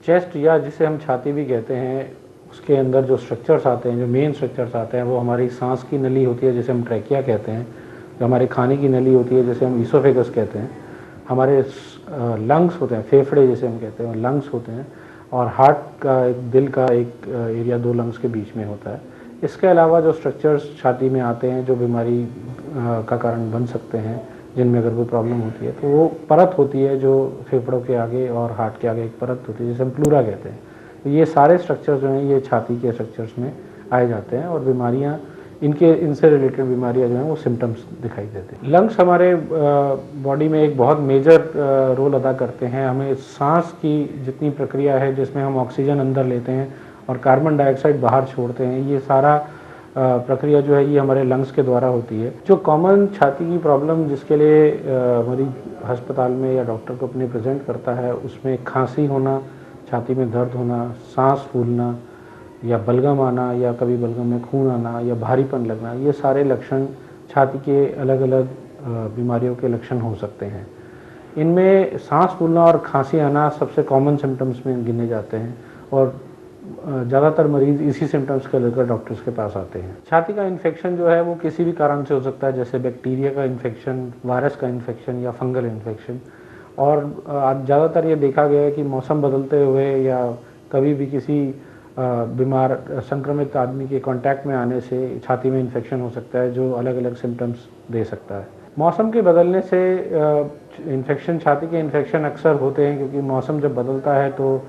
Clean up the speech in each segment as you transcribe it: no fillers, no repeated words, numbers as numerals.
Chest या जिसे हम छाती भी कहते हैं, उसके अंदर जो स्ट्रक्चर्स आते हैं, जो मेन स्ट्रक्चर्स आते हैं, वो हमारी सांस की नली होती है जिसे हम ट्रैकिया कहते हैं, जो हमारे खाने की नली होती है जिसे हम ईसोफेगस कहते हैं, हमारे लंग्स होते हैं, फेफड़े जिसे हम कहते हैं लंग्स होते हैं, और हार्ट का दिल का एक एरिया दो लंग्स के बीच में होता है। इसके अलावा जो स्ट्रक्चर्स छाती में आते हैं जो बीमारी का कारण बन सकते हैं, जिनमें अगर कोई प्रॉब्लम होती है, तो वो परत होती है जो फेफड़ों के आगे और हार्ट के आगे एक परत होती है जिसे हम प्लूरा कहते हैं। तो ये सारे स्ट्रक्चर्स जो हैं ये छाती के स्ट्रक्चर्स में आए जाते हैं और बीमारियां इनसे रिलेटेड बीमारियां जो हैं वो सिम्टम्स दिखाई देते हैं। लंग्स हमारे बॉडी में एक बहुत मेजर रोल अदा करते हैं। हमें सांस की जितनी प्रक्रिया है जिसमें हम ऑक्सीजन अंदर लेते हैं और कार्बन डाइऑक्साइड बाहर छोड़ते हैं, ये सारा प्रक्रिया जो है ये हमारे लंग्स के द्वारा होती है। जो कॉमन छाती की प्रॉब्लम जिसके लिए मरीज अस्पताल में या डॉक्टर को अपने प्रेजेंट करता है, उसमें खांसी होना, छाती में दर्द होना, सांस फूलना या बलगम आना या कभी बलगम में खून आना या भारीपन लगना, ये सारे लक्षण छाती के अलग अलग बीमारियों के लक्षण हो सकते हैं। इनमें सांस फूलना और खांसी आना सबसे कॉमन सिम्टम्स में गिने जाते हैं और ज़्यादातर मरीज़ इसी सिम्टम्स को लेकर डॉक्टर्स के पास आते हैं। छाती का इन्फेक्शन जो है वो किसी भी कारण से हो सकता है, जैसे बैक्टीरिया का इन्फेक्शन, वायरस का इन्फेक्शन या फंगल इन्फेक्शन। और ज़्यादातर ये देखा गया है कि मौसम बदलते हुए या कभी भी किसी बीमार संक्रमित आदमी के कांटेक्ट में आने से छाती में इन्फेक्शन हो सकता है जो अलग अलग सिम्टम्स दे सकता है। मौसम के बदलने से इन्फेक्शन, छाती के इन्फेक्शन अक्सर होते हैं क्योंकि मौसम जब बदलता है तो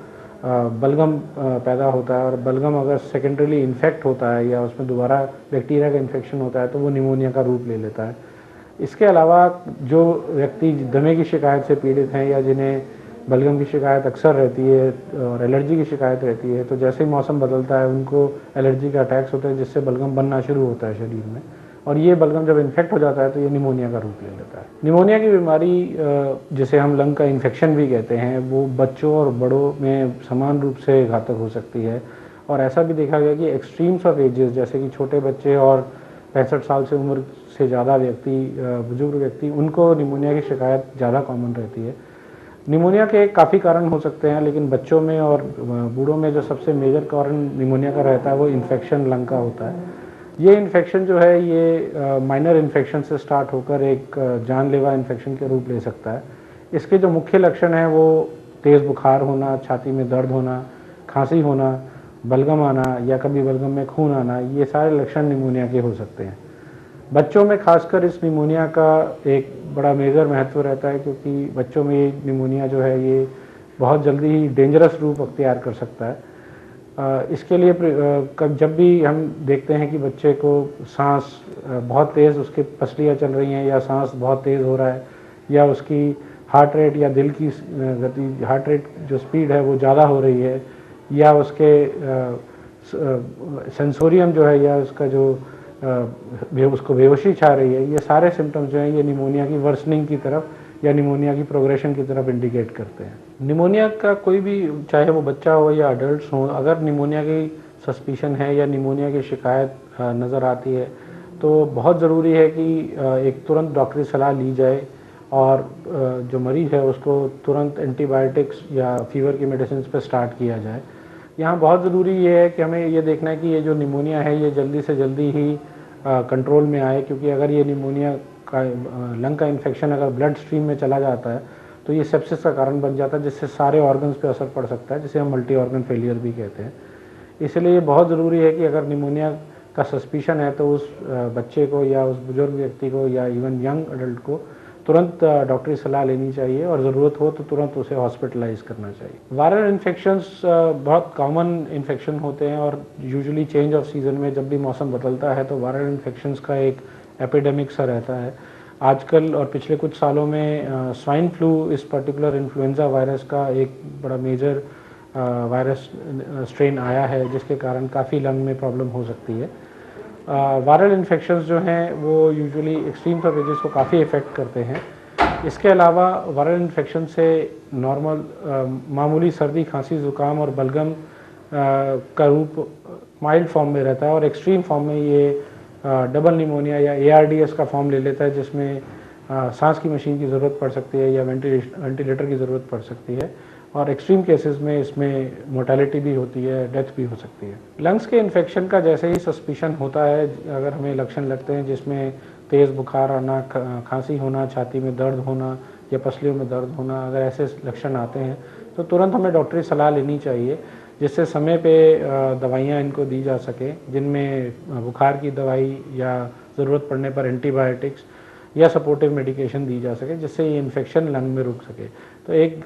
बलगम पैदा होता है और बलगम अगर सेकेंडरीली इन्फेक्ट होता है या उसमें दोबारा बैक्टीरिया का इन्फेक्शन होता है तो वो निमोनिया का रूप ले लेता है। इसके अलावा जो व्यक्ति दमे की शिकायत से पीड़ित हैं या जिन्हें बलगम की शिकायत अक्सर रहती है और एलर्जी की शिकायत रहती है, तो जैसे ही मौसम बदलता है उनको एलर्जी का अटैक्स होते हैं जिससे बलगम बनना शुरू होता है शरीर में, और ये बलगम जब इन्फेक्ट हो जाता है तो ये निमोनिया का रूप ले लेता है। निमोनिया की बीमारी जिसे हम लंग का इन्फेक्शन भी कहते हैं, वो बच्चों और बड़ों में समान रूप से घातक हो सकती है। और ऐसा भी देखा गया कि एक्सट्रीम्स ऑफ एजेस, जैसे कि छोटे बच्चे और 65 साल से उम्र से ज़्यादा व्यक्ति, बुजुर्ग व्यक्ति, उनको निमोनिया की शिकायत ज़्यादा कॉमन रहती है। निमोनिया के काफ़ी कारण हो सकते हैं, लेकिन बच्चों में और बूढ़ों में जो सबसे मेजर कारण निमोनिया का रहता है वो इन्फेक्शन लंग का होता है। ये इन्फेक्शन जो है ये माइनर इन्फेक्शन से स्टार्ट होकर एक जानलेवा इन्फेक्शन के रूप ले सकता है। इसके जो मुख्य लक्षण हैं वो तेज़ बुखार होना, छाती में दर्द होना, खांसी होना, बलगम आना या कभी बलगम में खून आना, ये सारे लक्षण निमोनिया के हो सकते हैं। बच्चों में खासकर इस निमोनिया का एक बड़ा मेजर महत्व रहता है क्योंकि बच्चों में ये निमोनिया जो है ये बहुत जल्दी ही डेंजरस रूप अख्तियार कर सकता है। इसके लिए जब भी हम देखते हैं कि बच्चे को सांस बहुत तेज़, उसके पसलियाँ चल रही हैं या सांस बहुत तेज़ हो रहा है या उसकी हार्ट रेट या दिल की गति, हार्ट रेट जो स्पीड है वो ज़्यादा हो रही है, या उसके सेंसोरियम जो है या उसका जो उसको बेहोशी छा रही है, ये सारे सिम्टम्स जो हैं ये निमोनिया की वर्सनिंग की तरफ या निमोनिया की प्रोग्रेशन की तरफ इंडिकेट करते हैं। निमोनिया का कोई भी, चाहे वो बच्चा हो या अडल्ट हो, अगर निमोनिया की सस्पिशन है या निमोनिया की शिकायत नज़र आती है तो बहुत ज़रूरी है कि एक तुरंत डॉक्टरी सलाह ली जाए और जो मरीज़ है उसको तुरंत एंटीबायोटिक्स या फीवर की मेडिसिन पर स्टार्ट किया जाए। यहाँ बहुत ज़रूरी ये है कि हमें ये देखना है कि ये जो निमोनिया है ये जल्दी से जल्दी ही कंट्रोल में आए, क्योंकि अगर ये निमोनिया का लंग का इन्फेक्शन अगर ब्लड स्ट्रीम में चला जाता है तो ये सेप्सिस का कारण बन जाता है जिससे सारे ऑर्गन्स पे असर पड़ सकता है, जिसे हम मल्टी ऑर्गन फेलियर भी कहते हैं। इसलिए ये बहुत ज़रूरी है कि अगर निमोनिया का सस्पिशन है तो उस बच्चे को या उस बुजुर्ग व्यक्ति को या इवन यंग अडल्ट को तुरंत डॉक्टरी सलाह लेनी चाहिए और ज़रूरत हो तो तुरंत उसे हॉस्पिटलाइज करना चाहिए। वायरल इन्फेक्शंस बहुत कॉमन इन्फेक्शन होते हैं और यूजुअली चेंज ऑफ सीज़न में जब भी मौसम बदलता है तो वायरल इन्फेक्शंस का एक एपिडेमिक सा रहता है। आजकल और पिछले कुछ सालों में स्वाइन फ्लू, इस पर्टिकुलर इन्फ्लुएंजा वायरस का एक बड़ा मेजर वायरस स्ट्रेन आया है जिसके कारण काफ़ी लंग में प्रॉब्लम हो सकती है। वायरल इन्फेक्शंस जो हैं वो यूजुअली एक्सट्रीम्स ऑफ एजेस को काफ़ी इफ़ेक्ट करते हैं। इसके अलावा वायरल इन्फेक्शन से नॉर्मल मामूली सर्दी, खांसी, ज़ुकाम और बलगम का रूप माइल्ड फॉर्म में रहता है और एक्सट्रीम फॉर्म में ये डबल निमोनिया या ARDS का फॉर्म ले लेता है, जिसमें सांस की मशीन की ज़रूरत पड़ सकती है या वेंटिलेटर की ज़रूरत पड़ सकती है। और एक्सट्रीम केसेस में इसमें मोर्टेलिटी भी होती है, डेथ भी हो सकती है। लंग्स के इन्फेक्शन का जैसे ही सस्पिशन होता है, अगर हमें लक्षण लगते हैं जिसमें तेज़ बुखार आना, खांसी होना, छाती में दर्द होना या पसलियों में दर्द होना, अगर ऐसे लक्षण आते हैं तो तुरंत हमें डॉक्टरी सलाह लेनी चाहिए, जिससे समय पे दवाइयाँ इनको दी जा सके, जिनमें बुखार की दवाई या ज़रूरत पड़ने पर एंटीबायोटिक्स या सपोर्टिव मेडिकेशन दी जा सके, जिससे ये इन्फेक्शन लंग में रुक सके। तो एक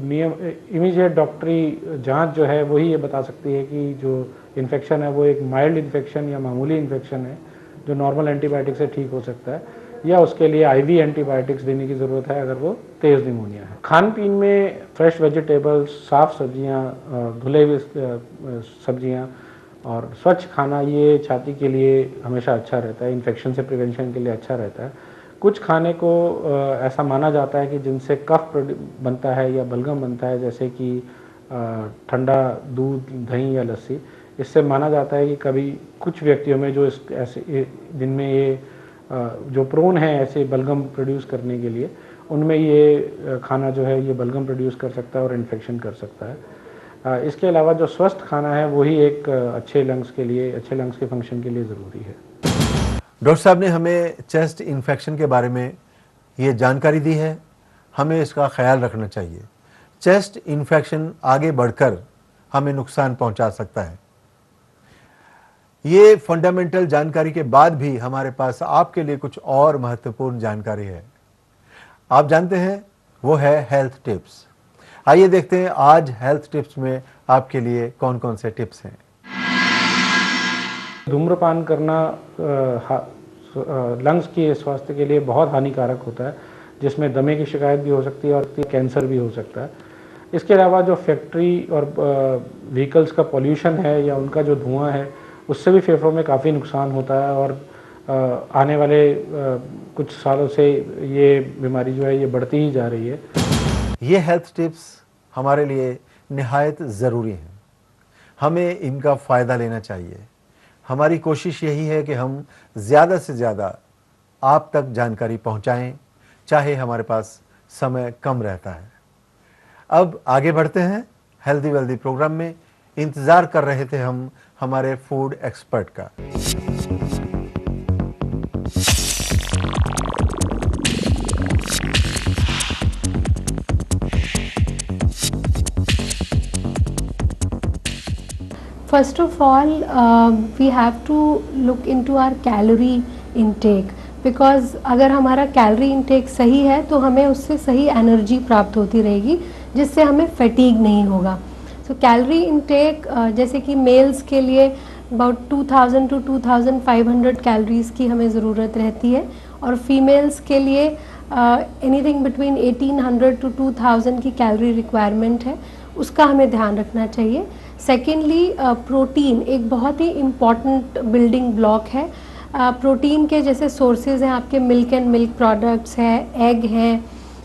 नियम इमीडिएट डॉक्टरी जांच जो है वही ये बता सकती है कि जो इन्फेक्शन है वो एक माइल्ड इन्फेक्शन या मामूली इन्फेक्शन है जो नॉर्मल एंटीबायोटिक से ठीक हो सकता है, या उसके लिए आईवी एंटीबायोटिक्स देने की ज़रूरत है अगर वो तेज़ निमोनिया है। खान पीन में फ्रेश वेजिटेबल्स, साफ़ सब्जियाँ, धुले हुए सब्जियाँ और स्वच्छ खाना ये छाती के लिए हमेशा अच्छा रहता है, इन्फेक्शन से प्रिवेंशन के लिए अच्छा रहता है। कुछ खाने को ऐसा माना जाता है कि जिनसे कफ बनता है या बलगम बनता है, जैसे कि ठंडा दूध, दही या लस्सी। इससे माना जाता है कि कभी कुछ व्यक्तियों में जो ऐसे जिनमें ये जो प्रोन है ऐसे बलगम प्रोड्यूस करने के लिए, उनमें ये खाना जो है ये बलगम प्रोड्यूस कर सकता है और इन्फेक्शन कर सकता है। इसके अलावा जो स्वस्थ खाना है वही एक अच्छे लंग्स के फंक्शन के लिए ज़रूरी है। डॉक्टर साहब ने हमें चेस्ट इन्फेक्शन के बारे में ये जानकारी दी है, हमें इसका ख्याल रखना चाहिए। चेस्ट इन्फेक्शन आगे बढ़कर हमें नुकसान पहुंचा सकता है। ये फंडामेंटल जानकारी के बाद भी हमारे पास आपके लिए कुछ और महत्वपूर्ण जानकारी है। आप जानते हैं वो है हेल्थ टिप्स। आइए देखते हैं आज हेल्थ टिप्स में आपके लिए कौन कौन से टिप्स हैं। धूम्रपान करना लंग्स के स्वास्थ्य के लिए बहुत हानिकारक होता है, जिसमें दमे की शिकायत भी हो सकती है और कैंसर भी हो सकता है। इसके अलावा जो फैक्ट्री और व्हीकल्स का पॉल्यूशन है या उनका जो धुआं है, उससे भी फेफड़ों में काफ़ी नुकसान होता है और आने वाले कुछ सालों से ये बीमारी जो है ये बढ़ती ही जा रही है। ये हेल्थ टिप्स हमारे लिए निहायत ज़रूरी हैं, हमें इनका फ़ायदा लेना चाहिए। हमारी कोशिश यही है कि हम ज़्यादा से ज़्यादा आप तक जानकारी पहुंचाएं, चाहे हमारे पास समय कम रहता है। अब आगे बढ़ते हैं हेल्दी वेल्दी प्रोग्राम में। इंतज़ार कर रहे थे हम हमारे फूड एक्सपर्ट का। First of all, we have to look into our calorie intake, because अगर हमारा कैलोरी इंटेक सही है तो हमें उससे सही एनर्जी प्राप्त होती रहेगी, जिससे हमें फैटीग नहीं होगा। सो कैलोरी इंटेक जैसे कि मेल्स के लिए अबाउट 2000 to 2500 कैलोरीज़ की हमें ज़रूरत रहती है, और फीमेल्स के लिए एनीथिंग बिटवीन 1800 to 2000 की कैलोरी रिक्वायरमेंट है, उसका हमें ध्यान रखना चाहिए। सेकेंडली, प्रोटीन एक बहुत ही इम्पॉर्टेंट बिल्डिंग ब्लॉक है। प्रोटीन के जैसे सोर्सेज हैं आपके मिल्क एंड मिल्क प्रोडक्ट्स हैं, एग हैं,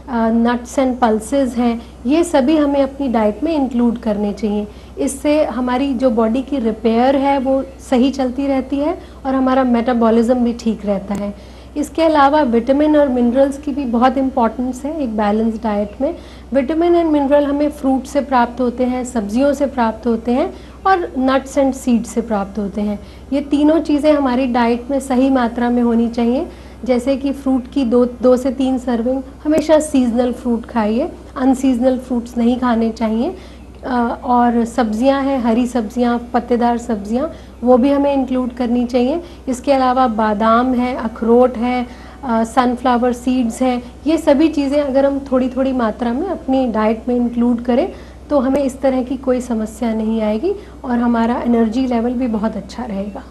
नट्स एंड पल्सेस हैं, ये सभी हमें अपनी डाइट में इंक्लूड करने चाहिए। इससे हमारी जो बॉडी की रिपेयर है वो सही चलती रहती है और हमारा मेटाबॉलिज्म भी ठीक रहता है। इसके अलावा विटामिन और मिनरल्स की भी बहुत इंपॉर्टेंस है एक बैलेंस डाइट में। विटामिन एंड मिनरल हमें फ्रूट से प्राप्त होते हैं, सब्जियों से प्राप्त होते हैं और नट्स एंड सीड से प्राप्त होते हैं। ये तीनों चीज़ें हमारी डाइट में सही मात्रा में होनी चाहिए। जैसे कि फ्रूट की दो से 3 सर्विंग, हमेशा सीजनल फ्रूट खाइए, अनसीजनल फ्रूट्स नहीं खाने चाहिए। और सब्जियां हैं, हरी सब्जियां, पत्तेदार सब्जियां, वो भी हमें इंक्लूड करनी चाहिए। इसके अलावा बादाम है, अखरोट है, सनफ्लावर सीड्स हैं, ये सभी चीज़ें अगर हम थोड़ी थोड़ी मात्रा में अपनी डाइट में इंक्लूड करें तो हमें इस तरह की कोई समस्या नहीं आएगी और हमारा एनर्जी लेवल भी बहुत अच्छा रहेगा।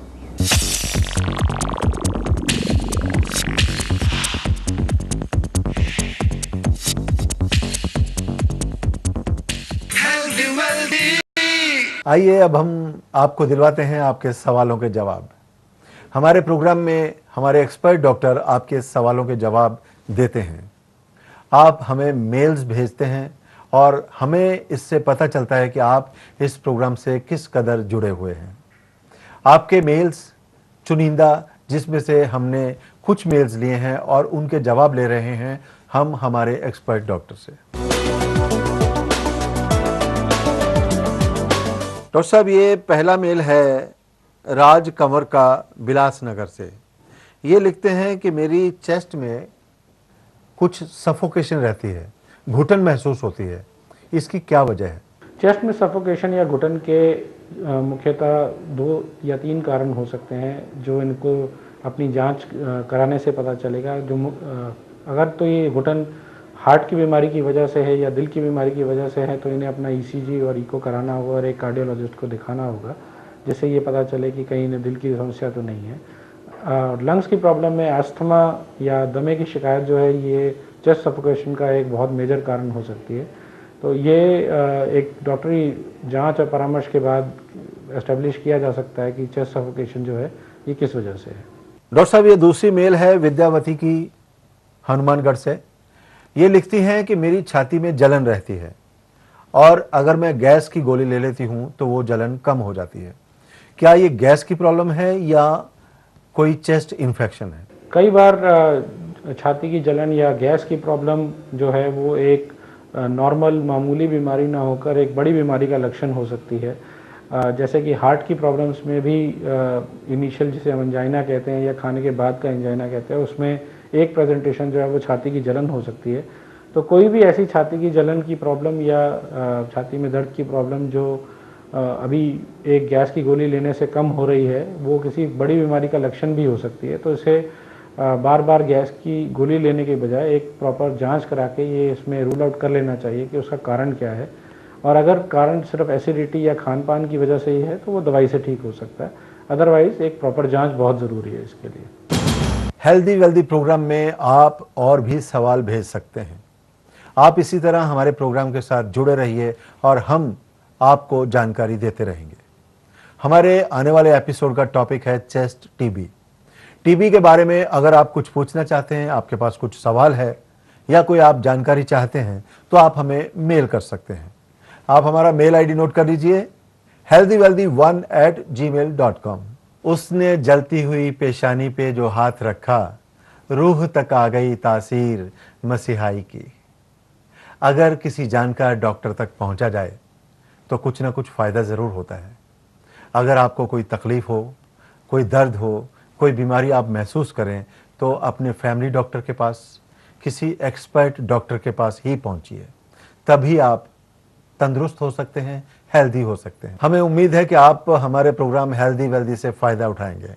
आइए अब हम आपको दिलवाते हैं आपके सवालों के जवाब। हमारे प्रोग्राम में हमारे एक्सपर्ट डॉक्टर आपके सवालों के जवाब देते हैं। आप हमें मेल्स भेजते हैं और हमें इससे पता चलता है कि आप इस प्रोग्राम से किस कदर जुड़े हुए हैं। आपके मेल्स चुनिंदा, जिसमें से हमने कुछ मेल्स लिए हैं और उनके जवाब ले रहे हैं हम हमारे एक्सपर्ट डॉक्टर से। डॉक्टर साहब, ये पहला मेल है राज कंवर का बिलासनगर से। ये लिखते हैं कि मेरी चेस्ट में कुछ सफोकेशन रहती है, घुटन महसूस होती है, इसकी क्या वजह है? चेस्ट में सफोकेशन या घुटन के मुख्यतः 2 या 3 कारण हो सकते हैं जो इनको अपनी जांच कराने से पता चलेगा। अगर तो ये घुटन हार्ट की बीमारी की वजह से है या दिल की बीमारी की वजह से है तो इन्हें अपना ईसीजी और इको कराना होगा और एक कार्डियोलॉजिस्ट को दिखाना होगा, जिससे ये पता चले कि कहीं इन्हें दिल की समस्या तो नहीं है। लंग्स की प्रॉब्लम में अस्थमा या दमे की शिकायत जो है ये चेस्ट सफोकेशन का एक बहुत मेजर कारण हो सकती है। तो ये एक डॉक्टरी जांच और परामर्श के बाद एस्टेब्लिश किया जा सकता है कि चेस्ट सफोकेशन जो है ये किस वजह से है। डॉक्टर साहब, ये दूसरी मेल है विद्यावती की हनुमानगढ़ से। ये लिखती हैं कि मेरी छाती में जलन रहती है और अगर मैं गैस की गोली ले लेती हूं तो वो जलन कम हो जाती है। क्या ये गैस की प्रॉब्लम है या कोई चेस्ट इन्फेक्शन है? कई बार छाती की जलन या गैस की प्रॉब्लम जो है वो एक नॉर्मल मामूली बीमारी ना होकर एक बड़ी बीमारी का लक्षण हो सकती है। जैसे कि हार्ट की प्रॉब्लम्स में भी इनिशियल जिसे हम एंजाइना कहते हैं या खाने के बाद का एंजाइना कहते हैं, उसमें एक प्रेजेंटेशन जो है वो छाती की जलन हो सकती है। तो कोई भी ऐसी छाती की जलन की प्रॉब्लम या छाती में दर्द की प्रॉब्लम जो अभी एक गैस की गोली लेने से कम हो रही है वो किसी बड़ी बीमारी का लक्षण भी हो सकती है। तो इसे बार बार गैस की गोली लेने के बजाय एक प्रॉपर जांच करा के ये इसमें रूल आउट कर लेना चाहिए कि उसका कारण क्या है, और अगर कारण सिर्फ एसिडिटी या खान पान की वजह से ही है तो वो दवाई से ठीक हो सकता है। अदरवाइज एक प्रॉपर जांच बहुत ज़रूरी है इसके लिए। हेल्दी वेल्दी प्रोग्राम में आप और भी सवाल भेज सकते हैं। आप इसी तरह हमारे प्रोग्राम के साथ जुड़े रहिए और हम आपको जानकारी देते रहेंगे। हमारे आने वाले एपिसोड का टॉपिक है चेस्ट टीबी। टीबी के बारे में अगर आप कुछ पूछना चाहते हैं, आपके पास कुछ सवाल है या कोई आप जानकारी चाहते हैं तो आप हमें मेल कर सकते हैं। आप हमारा मेल आईडी नोट कर लीजिए, healthywealthy1@gmail.com। उसने जलती हुई पेशानी पे जो हाथ रखा, रूह तक आ गई तासीर मसीहाई की। अगर किसी जानकार डॉक्टर तक पहुंचा जाए तो कुछ ना कुछ फ़ायदा ज़रूर होता है। अगर आपको कोई तकलीफ़ हो, कोई दर्द हो, कोई बीमारी आप महसूस करें तो अपने फैमिली डॉक्टर के पास, किसी एक्सपर्ट डॉक्टर के पास ही पहुंचिए, तभी आप तंदुरुस्त हो सकते हैं, हेल्दी हो सकते हैं। हमें उम्मीद है कि आप हमारे प्रोग्राम हेल्दी वेल्दी से फ़ायदा उठाएंगे,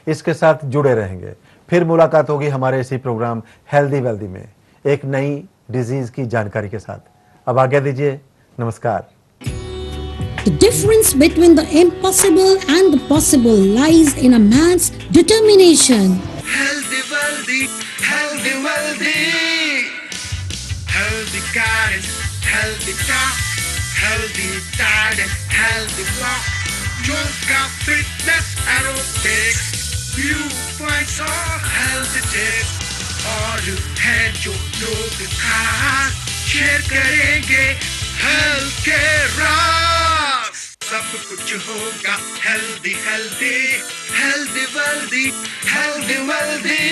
इसके साथ जुड़े रहेंगे। फिर मुलाकात होगी हमारे इसी प्रोग्राम हेल्दी वेल्दी में एक नई डिजीज़ की जानकारी के साथ। अब आज्ञा दीजिए, नमस्कार। The difference between the impossible and the possible lies in a man's determination. Healthy, wealthy, healthy, wealthy. Healthy guidance, healthy talk, healthy diet, healthy walk. Yoga, fitness, aerobics, viewpoints or healthy tips. और है जो लोग खास share करेंगे health के राज। सब कुछ होगा healthy healthy, healthy wealthy, healthy wealthy.